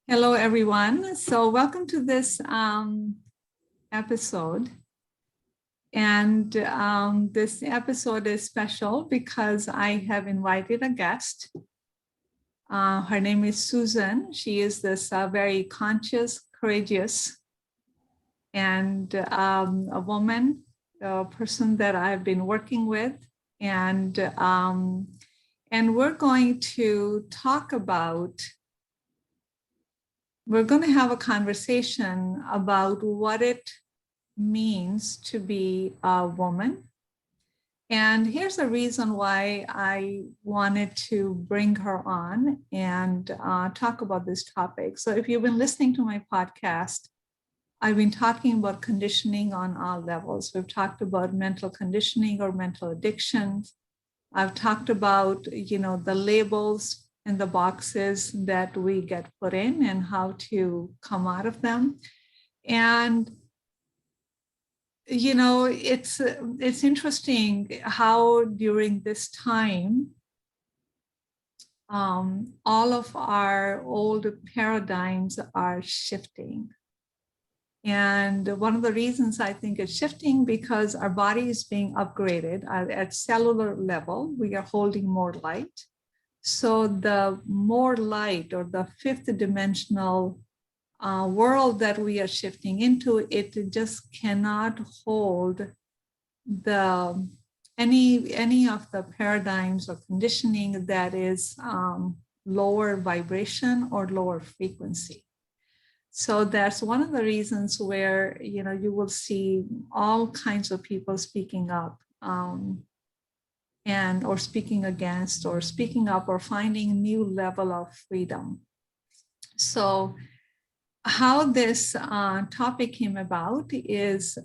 Hello, everyone. So welcome to this episode. And this episode is special because I have invited a guest. Her name is Susan. She is this very conscious, courageous, and a woman, a person that I've been working with. And we're going to talk about we're going to have a conversation about what it means to be a woman. And here's the reason why I wanted to bring her on and talk about this topic. So if you've been listening to my podcast, I've been talking about conditioning on all levels. We've talked about mental conditioning or mental addictions. I've talked about, the labels and the boxes that we get put in and how to come out of them. And, it's interesting how during this time, all of our old paradigms are shifting. And one of the reasons I think it's shifting because our body is being upgraded at cellular level. We are holding more light. So the more light or the fifth dimensional world that we are shifting into, it just cannot hold any of the paradigms or conditioning that is lower vibration or lower frequency. So that's one of the reasons where you will see all kinds of people speaking up or speaking against or speaking up or finding new level of freedom. So how this topic came about is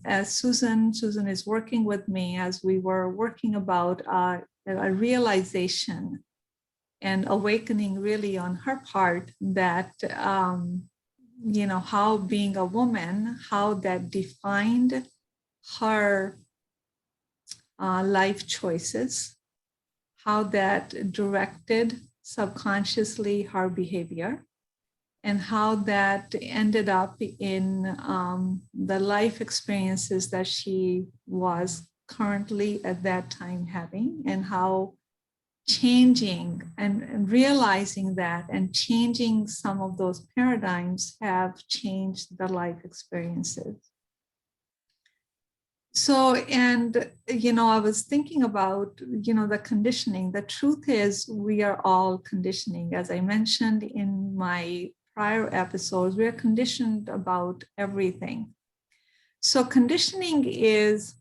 as Susan is working with me as we were working about a realization and awakening really on her part that how being a woman, how that defined her life choices, how that directed subconsciously her behavior, and how that ended up in the life experiences that she was currently at that time having, and how changing and realizing that and changing some of those paradigms have changed the life experiences. So, I was thinking about, the conditioning. The truth is we are all conditioning. As I mentioned in my prior episodes, we are conditioned about everything. So conditioning is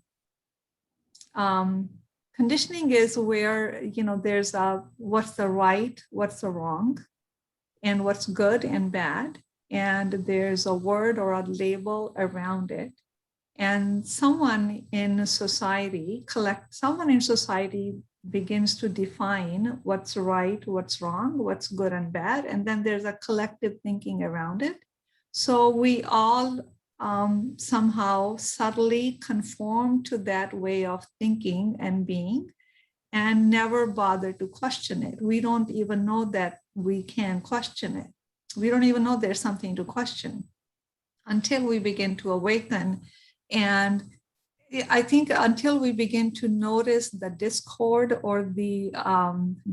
where, there's what's the right, what's the wrong, and what's good and bad. And there's a word or a label around it. And someone in society begins to define what's right, what's wrong, what's good and bad. And then there's a collective thinking around it. So we all somehow subtly conform to that way of thinking and being and never bother to question it. We don't even know that we can question it. We don't even know there's something to question until we begin to awaken. And I think until we begin to notice the discord or the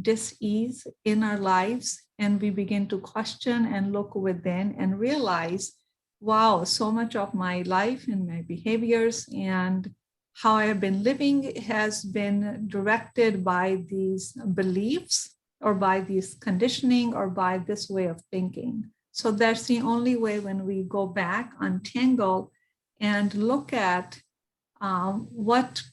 dis-ease in our lives, and we begin to question and look within and realize, wow, so much of my life and my behaviors and how I have been living has been directed by these beliefs or by this conditioning or by this way of thinking. So that's the only way when we go back, untangle, and look at what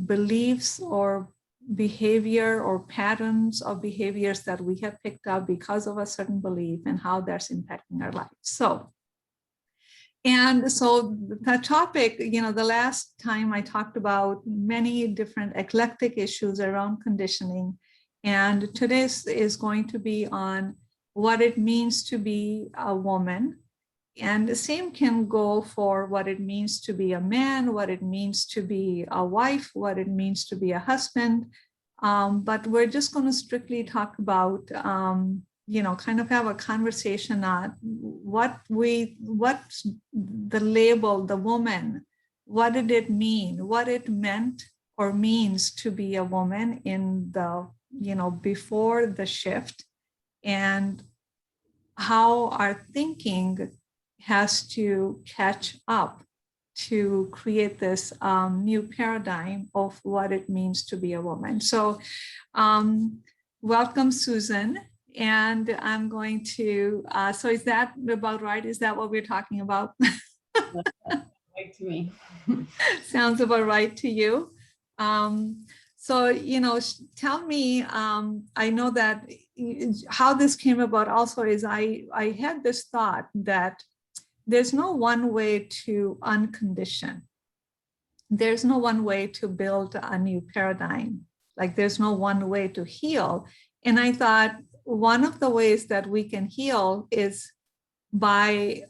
beliefs or behavior or patterns of behaviors that we have picked up because of a certain belief and how that's impacting our life. So the topic, the last time I talked about many different eclectic issues around conditioning. And today is going to be on what it means to be a woman. And the same can go for what it means to be a man, what it means to be a wife, what it means to be a husband. But we're just going to strictly talk about kind of have a conversation on what the label, the woman, what did it mean, what it meant or means to be a woman in the, before the shift, and how our thinking has to catch up to create this new paradigm of what it means to be a woman. So welcome, Susan. And I'm going to, so is that about right? Is that what we're talking about? Right to me. Sounds about right to you. So, tell me, I know that how this came about also is I had this thought that there's no one way to uncondition. There's no one way to build a new paradigm. Like there's no one way to heal. And I thought one of the ways that we can heal is by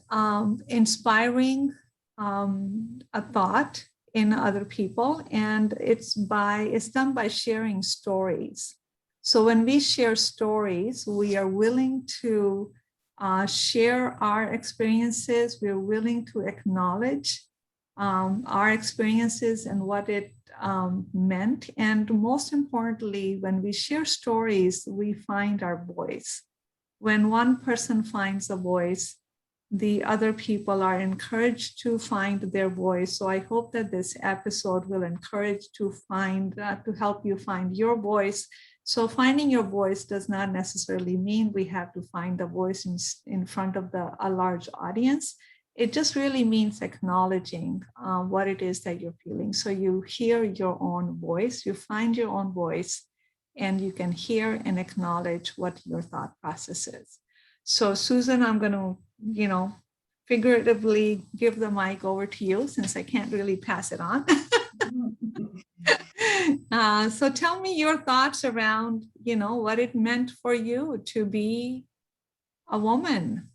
inspiring a thought in other people, and it's done by sharing stories. So when we share stories, we are willing to share our experiences. We're willing to acknowledge our experiences and what it meant. And most importantly, when we share stories, we find our voice. When one person finds a voice, the other people are encouraged to find their voice. So I hope that this episode will encourage to help you find your voice. So finding your voice does not necessarily mean we have to find the voice in front of a large audience. It just really means acknowledging what it is that you're feeling. So you hear your own voice, you find your own voice, and you can hear and acknowledge what your thought process is. So Susan, I'm going to, figuratively give the mic over to you since I can't really pass it on. So tell me your thoughts around, what it meant for you to be a woman.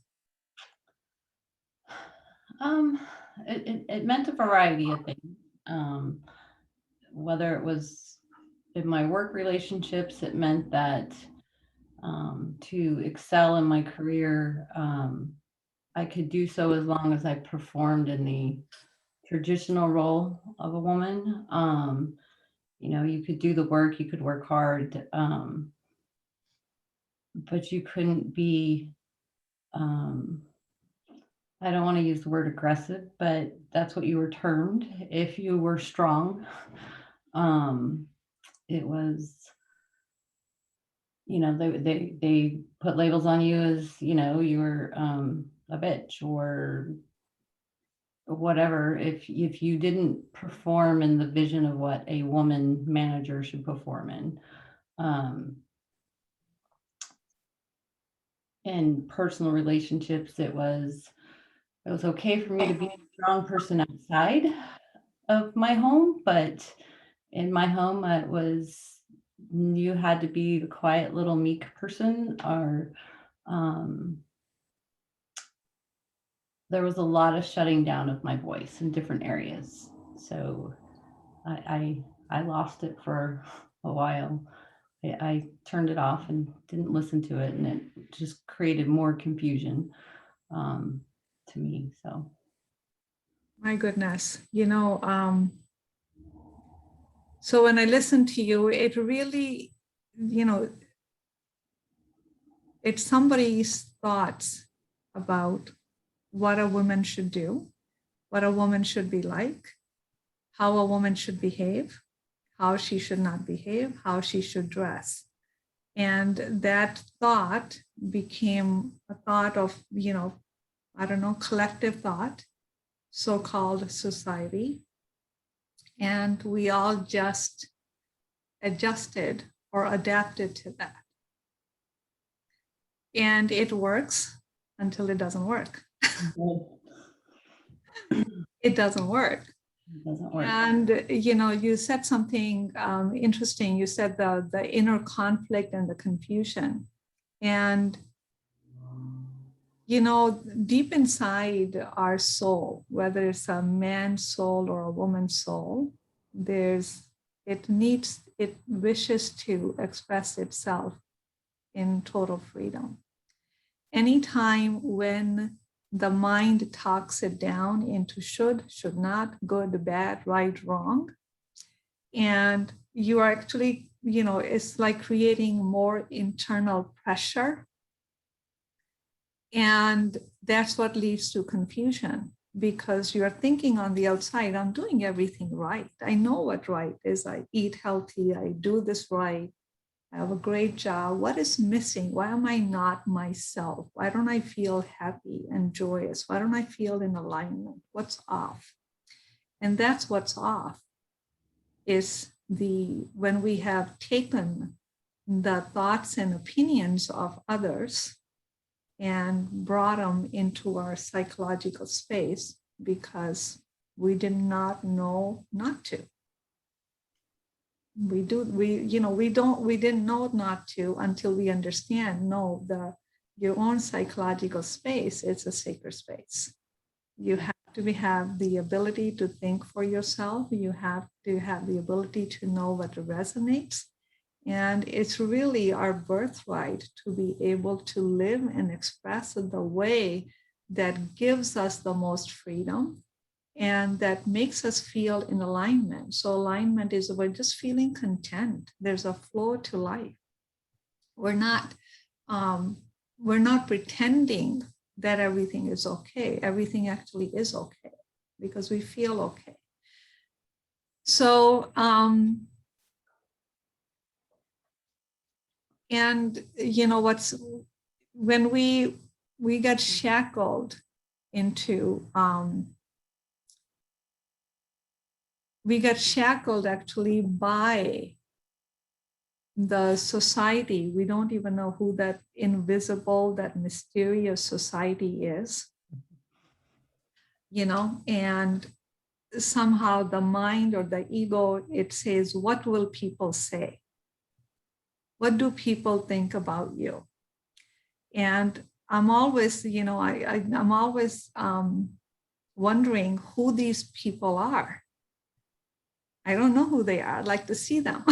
It meant a variety of things. Whether it was in my work relationships, it meant that to excel in my career, I could do so as long as I performed in the traditional role of a woman. You could do the work, you could work hard, but you couldn't be, I don't want to use the word aggressive, but that's what you were termed if you were strong. It was, they put labels on you as, you were a bitch or whatever if you didn't perform in the vision of what a woman manager should perform in. In personal relationships, it was okay for me to be a strong person outside of my home, but in my home it was you had to be the quiet little meek person, or there was a lot of shutting down of my voice in different areas. So I lost it for a while. I turned it off and didn't listen to it, and it just created more confusion to me. So, My goodness, so when I listen to you, it really, it's somebody's thoughts about what a woman should do, what a woman should be like, how a woman should behave, how she should not behave, how she should dress. And that thought became a thought of, collective thought, so-called society. And we all just adjusted or adapted to that. And it works until it doesn't work. It doesn't work. it doesn't work. And, you said something interesting. You said the inner conflict and the confusion. And, deep inside our soul, whether it's a man's soul or a woman's soul, it wishes to express itself in total freedom. anytime when the mind talks it down into should not, good, bad, right, wrong, and you are actually, it's like creating more internal pressure. And that's what leads to confusion, because you're thinking on the outside, I'm doing everything right. I know what right is. I eat healthy. I do this right. I have a great job. What is missing? Why am I not myself? Why don't I feel happy and joyous? Why don't I feel in alignment? What's off? And that's what's off, is when we have taken the thoughts and opinions of others and brought them into our psychological space because we did not know not to. We didn't know not to until we understand, no, your own psychological space, it's a sacred space. You have to have the ability to think for yourself. You have to have the ability to know what resonates. And it's really our birthright to be able to live and express it the way that gives us the most freedom and that makes us feel in alignment. So alignment is about just feeling content. There's a flow to life. We're not pretending that everything is okay. Everything actually is okay because we feel okay. So, and when we got shackled into, we got shackled actually by the society. We don't even know who that invisible, that mysterious society is, and somehow the mind or the ego, it says, what will people say? What do people think about you? And I'm always, I'm always wondering who these people are. I don't know who they are. I'd like to see them.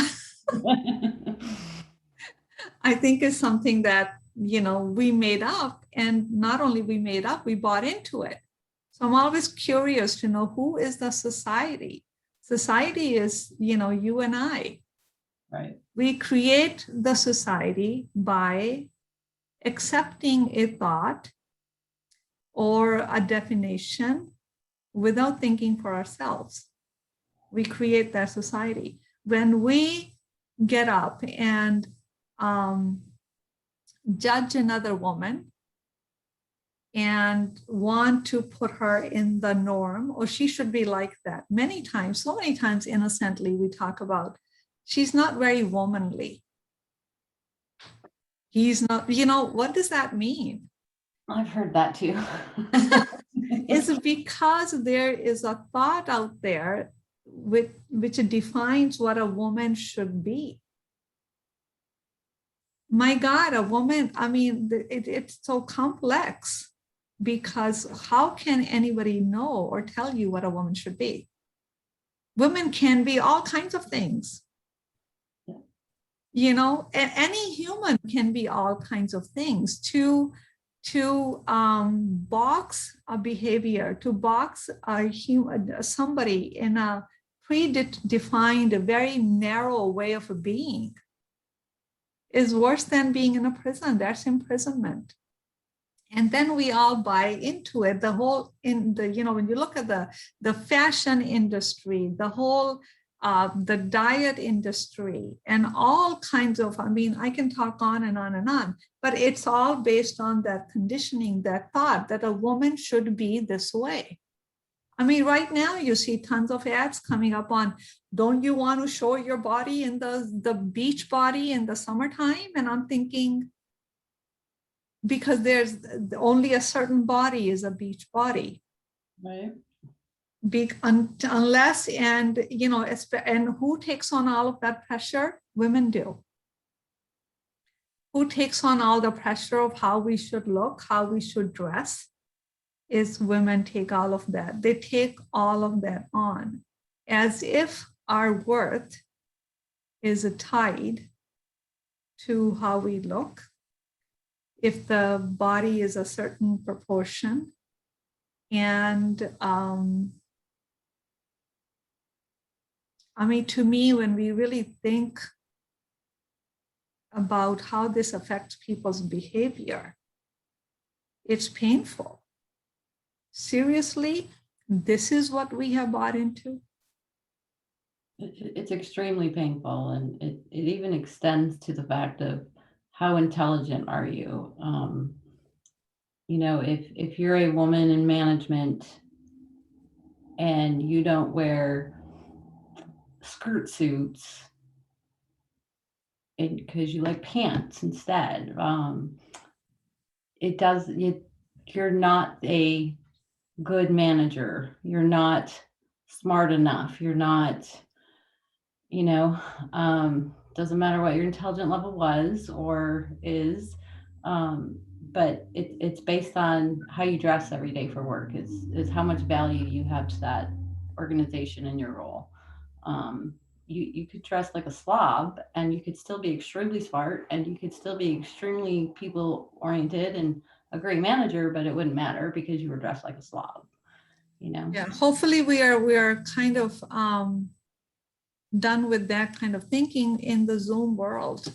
I think it's something that, we made up, and not only we made up, we bought into it. So I'm always curious to know, who is the society? Society is, you and I. Right. We create the society by accepting a thought or a definition without thinking for ourselves. We create that society. When we get up and judge another woman and want to put her in the norm, or she should be like that, so many times innocently, we talk about, she's not very womanly. He's not, what does that mean? I've heard that too. It's because there is a thought out there which defines what a woman should be. My God, a woman, it's so complex, because how can anybody know or tell you what a woman should be? Women can be all kinds of things. Any human can be all kinds of things. To box a behavior, to box somebody in a predefined, a very narrow way of being, is worse than being in a prison. That's imprisonment. And then we all buy into it. When you look at the fashion industry, the whole the diet industry, and all kinds of, I can talk on and on and on, but it's all based on that conditioning, that thought that a woman should be this way. Right now you see tons of ads coming up on, don't you want to show your body in the beach body in the summertime? And I'm thinking, because there's only a certain body is a beach body. Right. Unless, and who takes on all of that pressure? Women do. Who takes on all the pressure of how we should look, how we should dress? Is women take all of that. They take all of that on, as if our worth is tied to how we look, if the body is a certain proportion. And I mean, to me, when we really think about how this affects people's behavior, it's painful. Seriously, this is what we have bought into. It's extremely painful, and it even extends to the fact of how intelligent are you. You know, if you're a woman in management and you don't wear skirt suits because you like pants instead, it does it you're not a good manager. You're not smart enough. You're not, you know, doesn't matter what your intelligent level was or is, but it's based on how you dress every day for work. Is how much value you have to that organization and your role. Um, you could dress like a slob and you could still be extremely smart and you could still be extremely people oriented and a great manager, but it wouldn't matter because you were dressed like a slob, you know? Yeah, hopefully we are kind of done with that kind of thinking in the Zoom world.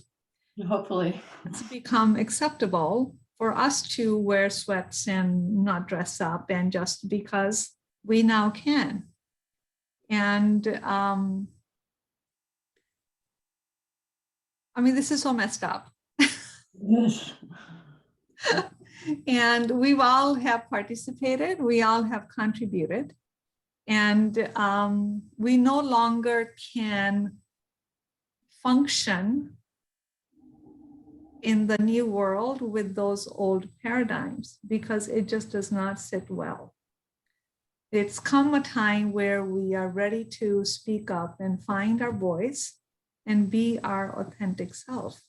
Hopefully. It's become acceptable for us to wear sweats and not dress up, and just because we now can. And I mean, this is so messed up. Yes. And we all have participated, we all have contributed, and we no longer can function in the new world with those old paradigms because it just does not sit well. It's come a time where we are ready to speak up and find our voice and be our authentic self.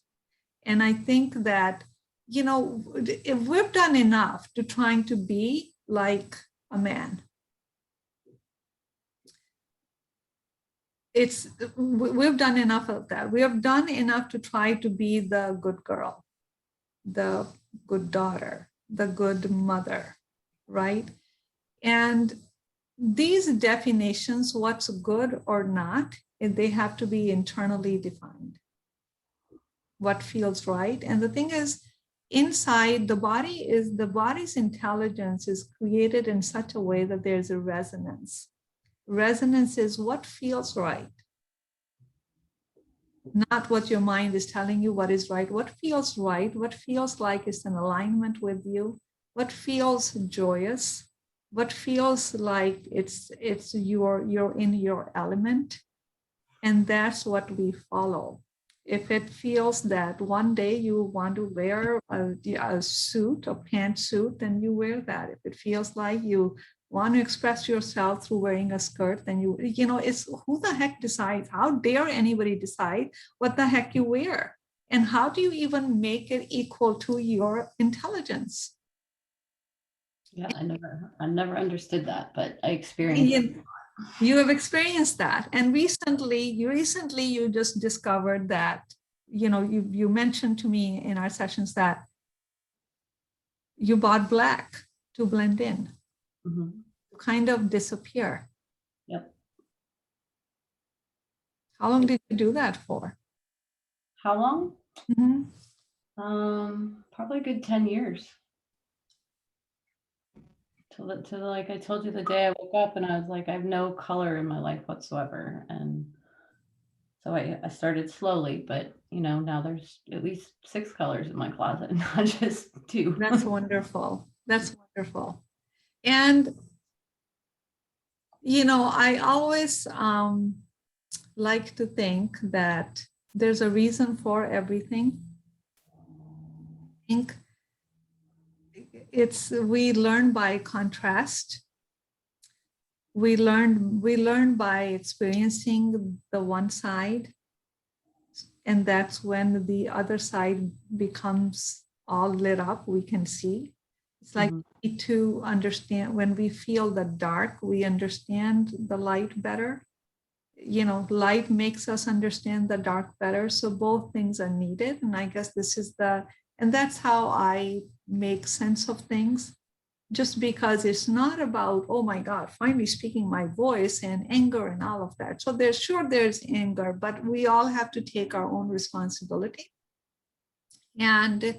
And I think that, you know, if we've done enough to trying to be like a man, we've done enough of that. We have done enough to try to be the good girl, the good daughter, the good mother, right? And these definitions, what's good or not, they have to be internally defined. What feels right. And the thing is, inside the body's intelligence is created in such a way that there's a resonance. Resonance is what feels right, not what your mind is telling you what is right. What feels right, what feels like it's in alignment with you, what feels joyous, what feels like it's you're in your element. And that's what we follow. If it feels that one day you want to wear a suit, a pantsuit, then you wear that. If it feels like you want to express yourself through wearing a skirt, then you know, it's who the heck decides? How dare anybody decide what the heck you wear? And how do you even make it equal to your intelligence? Yeah, I never understood that, but I experienced it. You have experienced that. And recently you just discovered that, you know, you mentioned to me in our sessions that you bought black to blend in, Mm-hmm. to kind of disappear. Yep. How long did you do that for? How long? Mhm. Probably a good 10 years. Till like I told you the day I woke up and I was like, I have no color in my life whatsoever. And so I started slowly, but you know, now there's at least 6 colors in my closet, not just 2. That's wonderful. That's wonderful. And, you know, I always like to think that there's a reason for everything. I think we learn by contrast. We learn by experiencing the one side, and that's when the other side becomes all lit up. We can see. It's like Mm-hmm. we need to understand when we feel the dark, we understand the light better. You know, light makes us understand the dark better. So both things are needed. And I guess this is the And that's how I make sense of things, just because it's not about, oh my God, finally speaking my voice and anger and all of that. So there's anger, but we all have to take our own responsibility. And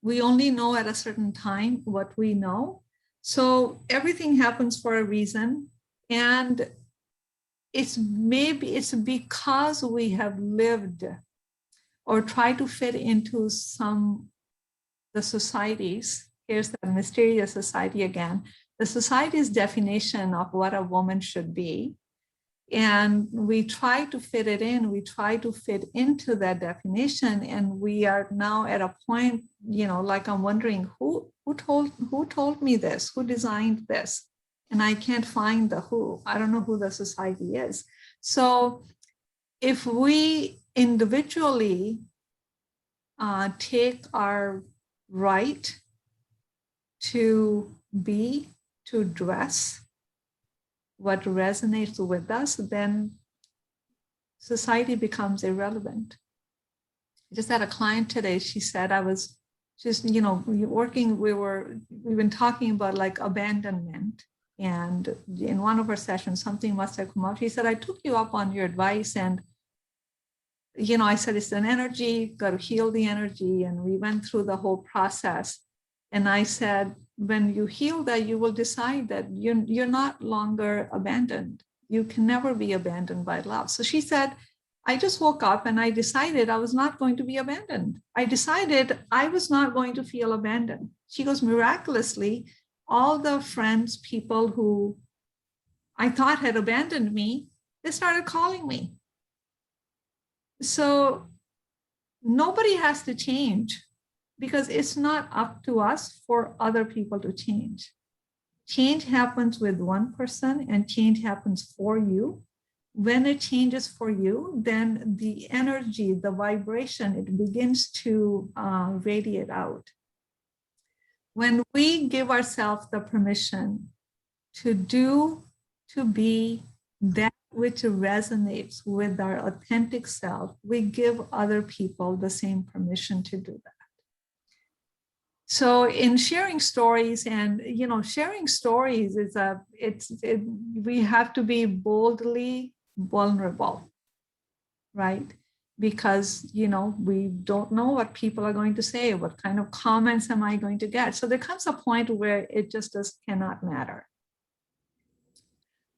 we only know at a certain time what we know. So everything happens for a reason. And it's because we have lived or tried to fit into the societies. Here's the mysterious society again. The society's definition of what a woman should be. And we try to fit it in. We try to fit into that definition. And we are now at a point, like I'm wondering who told me this? Who designed this? And I can't find the who. I don't know who the society is. So if we individually take our right to be, to dress what resonates with us, then society becomes irrelevant. I just had a client today. She said we've been talking about like abandonment. And in one of our sessions, something must have come up. She said, I took you up on your advice, and I said, it's an energy, got to heal the energy. And we went through the whole process. And I said, when you heal that, you will decide that you're not longer abandoned. You can never be abandoned by love. So she said, I just woke up and I decided I was not going to be abandoned. I decided I was not going to feel abandoned. She goes, miraculously, all the friends, people who I thought had abandoned me, they started calling me. So nobody has to change, because it's not up to us for other people to change. Change happens with one person, and change happens for you. When it changes for you, then the energy, the vibration, it begins to radiate out. When we give ourselves the permission to do, to be that which resonates with our authentic self, we give other people the same permission to do that. So in sharing stories, and sharing stories is we have to be boldly vulnerable, right? Because we don't know what people are going to say, what kind of comments am I going to get. So there comes a point where it just cannot matter.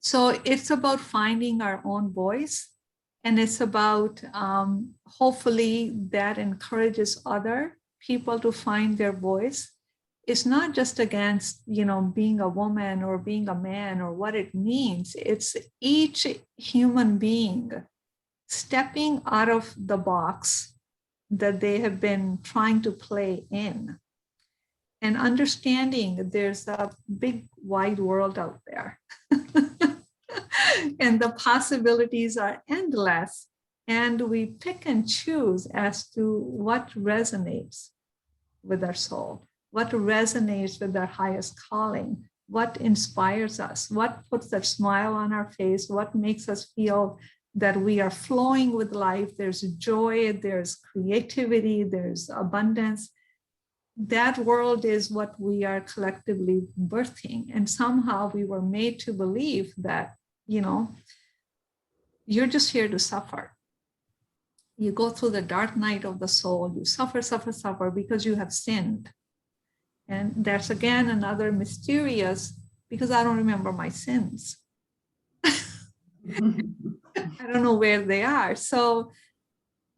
So it's about finding our own voice, and it's about hopefully that encourages other people to find their voice. It's not just against being a woman or being a man or what it means. It's each human being stepping out of the box that they have been trying to play in, and understanding there's a big wide world out there. And the possibilities are endless. And we pick and choose as to what resonates with our soul, what resonates with our highest calling, what inspires us, what puts that smile on our face, what makes us feel that we are flowing with life. There's joy, there's creativity, there's abundance. That world is what we are collectively birthing. And somehow we were made to believe that, you're just here to suffer. You go through the dark night of the soul, you suffer, suffer, suffer because you have sinned. And that's again another mysterious, because I don't remember my sins. I don't know where they are. So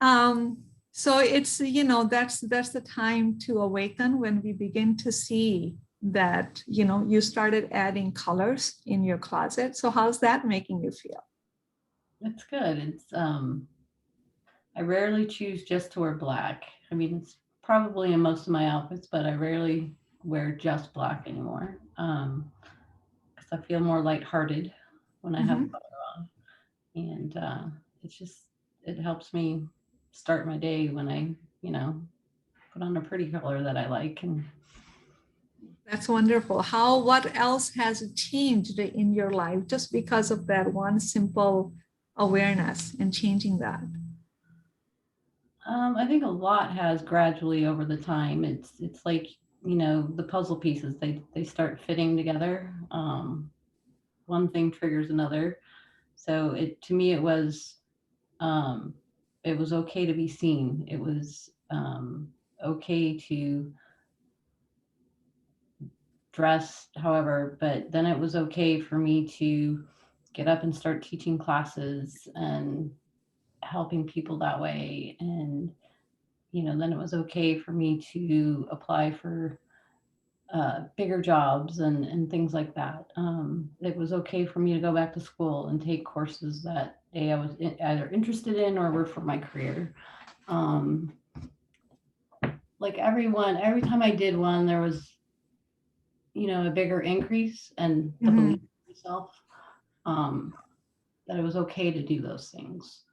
it's, that's the time to awaken, when we begin to see that, you started adding colors in your closet. So how's that making you feel? It's good. It's I rarely choose just to wear black. I mean, it's probably in most of my outfits, but I rarely wear just black anymore. Because I feel more lighthearted when I have color on, and it helps me start my day when I put on a pretty color that I like. And that's wonderful. What else has changed in your life just because of that one simple awareness and changing that? I think a lot has gradually over the time. It's like, the puzzle pieces, they start fitting together. One thing triggers another. So it to me um, it was okay to be seen. It was okay to dress however, but then it was okay for me to get up and start teaching classes and helping people that way. And then it was okay for me to apply for bigger jobs and things like that. It was okay for me to go back to school and take courses that I was either interested in or were for my career. Um, like every time I did one, there was, a bigger increase and the belief Mhm. in myself, um, that it was okay to do those things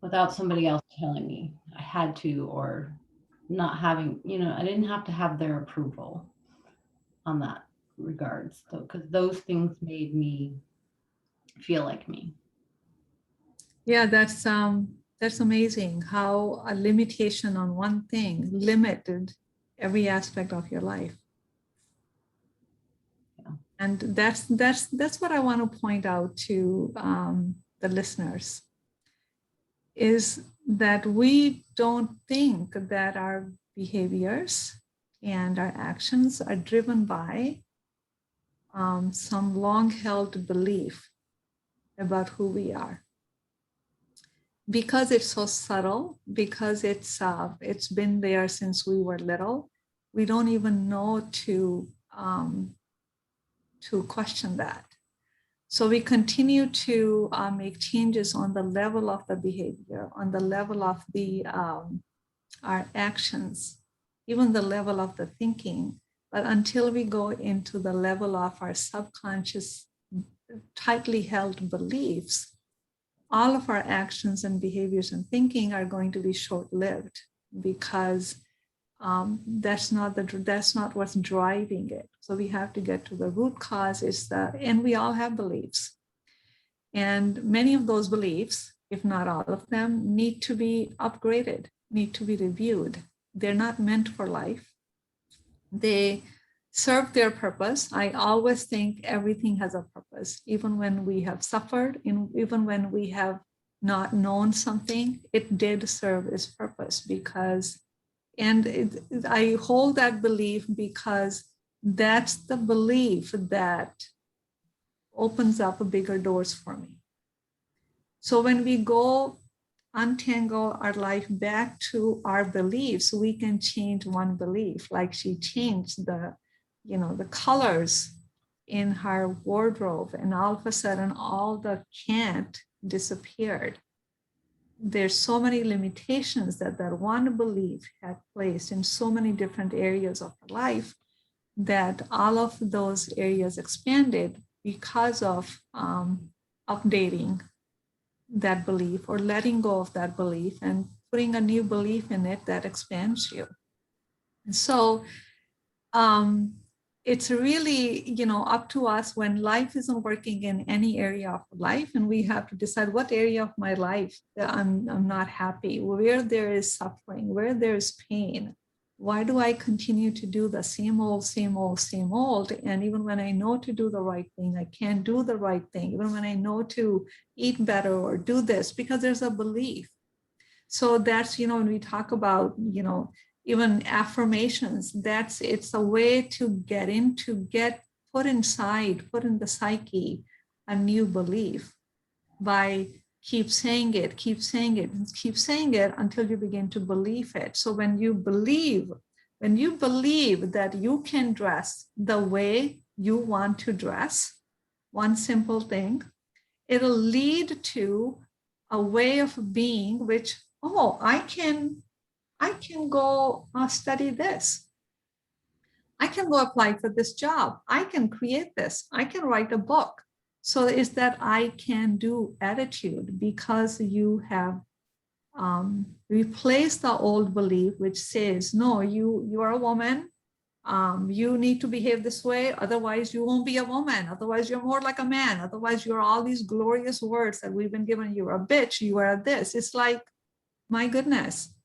without somebody else telling me I had to, or not having, I didn't have to have their approval on that regards, so because those things made me feel like me. Yeah, that's amazing how a limitation on one thing limited every aspect of your life. Yeah. And that's what I want to point out to the listeners is that we don't think that our behaviors and our actions are driven by some long-held belief about who we are, because it's so subtle, because it's been there since we were little. We don't even know to question that. So we continue to make changes on the level of the behavior, on the level of the our actions, even the level of the thinking. But until we go into the level of our subconscious, tightly held beliefs, all of our actions and behaviors and thinking are going to be short-lived, because that's not what's driving it. So we have to get to the root cause. And we all have beliefs, and many of those beliefs, if not all of them, need to be upgraded, need to be reviewed. They're not meant for life. They serve their purpose. I always think everything has a purpose, even when we have suffered, even when we have not known something, it did serve its purpose. I hold that belief because that's the belief that opens up bigger doors for me. So when we go untangle our life back to our beliefs, we can change one belief. Like she changed the colors in her wardrobe, and all of a sudden all the can't disappeared. There's so many limitations that one belief had placed in so many different areas of her life, that all of those areas expanded because of updating that belief, or letting go of that belief and putting a new belief in it that expands you. And so um, it's really, up to us when life isn't working in any area of life, and we have to decide what area of my life that I'm not happy, where there is suffering, where there is pain. Why do I continue to do the same old, same old, same old? And even when I know to do the right thing, I can't do the right thing. Even when I know to eat better or do this, because there's a belief. So that's, when we talk about, even affirmations, it's a way to get put inside, put in the psyche, a new belief by keep saying it, keep saying it, keep saying it until you begin to believe it. So when you believe that you can dress the way you want to dress, one simple thing, it'll lead to a way of being which, oh, I can go study this. I can go apply for this job. I can create this. I can write a book. So it's that I can do attitude, because you have replaced the old belief which says, no, you are a woman. You need to behave this way. Otherwise, you won't be a woman. Otherwise, you're more like a man. Otherwise, you're all these glorious words that we've been given. You're a bitch. You are this. It's like, my goodness,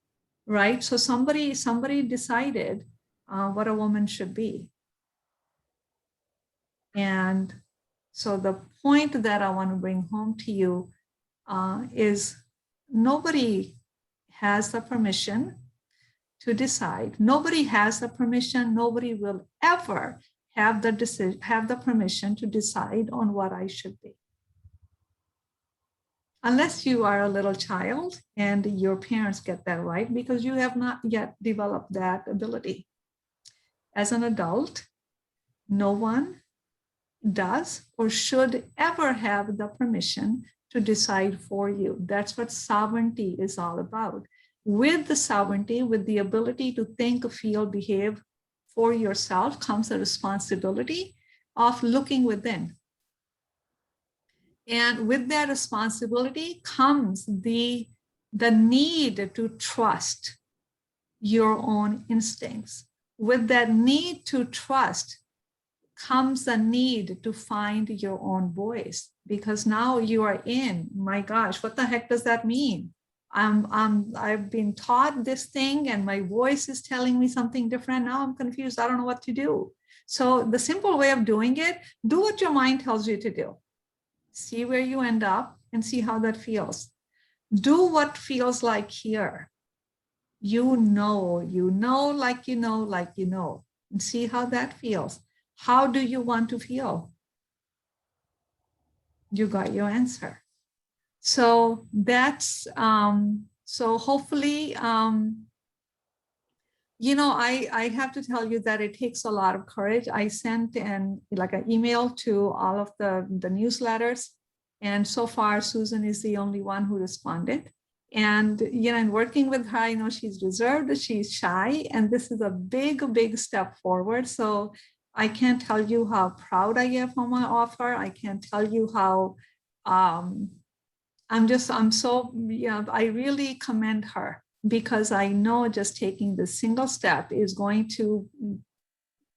right? So somebody decided what a woman should be. And so the point that I want to bring home to you is nobody has the permission to decide. Nobody has the permission. Nobody will ever have the permission to decide on what I should be. Unless you are a little child and your parents get that right, because you have not yet developed that ability. As an adult, no one does or should ever have the permission to decide for you. That's what sovereignty is all about. With the sovereignty, with the ability to think, feel, behave for yourself, comes the responsibility of looking within. And with that responsibility comes the need to trust your own instincts. With that need to trust comes the need to find your own voice, because now you are in, my gosh, what the heck does that mean? I've been taught this thing and my voice is telling me something different. Now I'm confused. I don't know what to do. So the simple way of doing it, do what your mind tells you to do. See where you end up and see how that feels. Do what feels like here. You know, like you know, like you know, and see how that feels. How do you want to feel? You got your answer. So that's, so hopefully, I have to tell you that it takes a lot of courage. I sent an email to all of the newsletters, and so far Susan is the only one who responded. And in working with her, I know she's reserved, she's shy, and this is a big step forward. So I can't tell you how proud I am of my offer. I can't tell you how I really commend her, because I know just taking the single step is going to,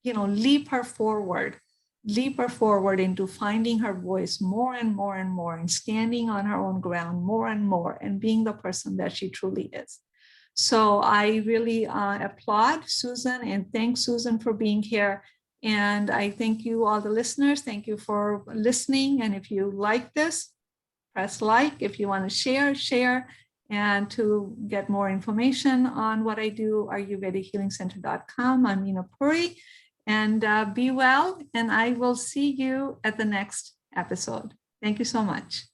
leap her forward into finding her voice more and more and more, and standing on her own ground more and more, and being the person that she truly is. So I really applaud Susan and thank Susan for being here. And I thank you, all the listeners. Thank you for listening. And if you like this, press like. If you want to share. And to get more information on what I do, ayurvedichealingcenter.com. I'm Meena Puri, and be well. And I will see you at the next episode. Thank you so much.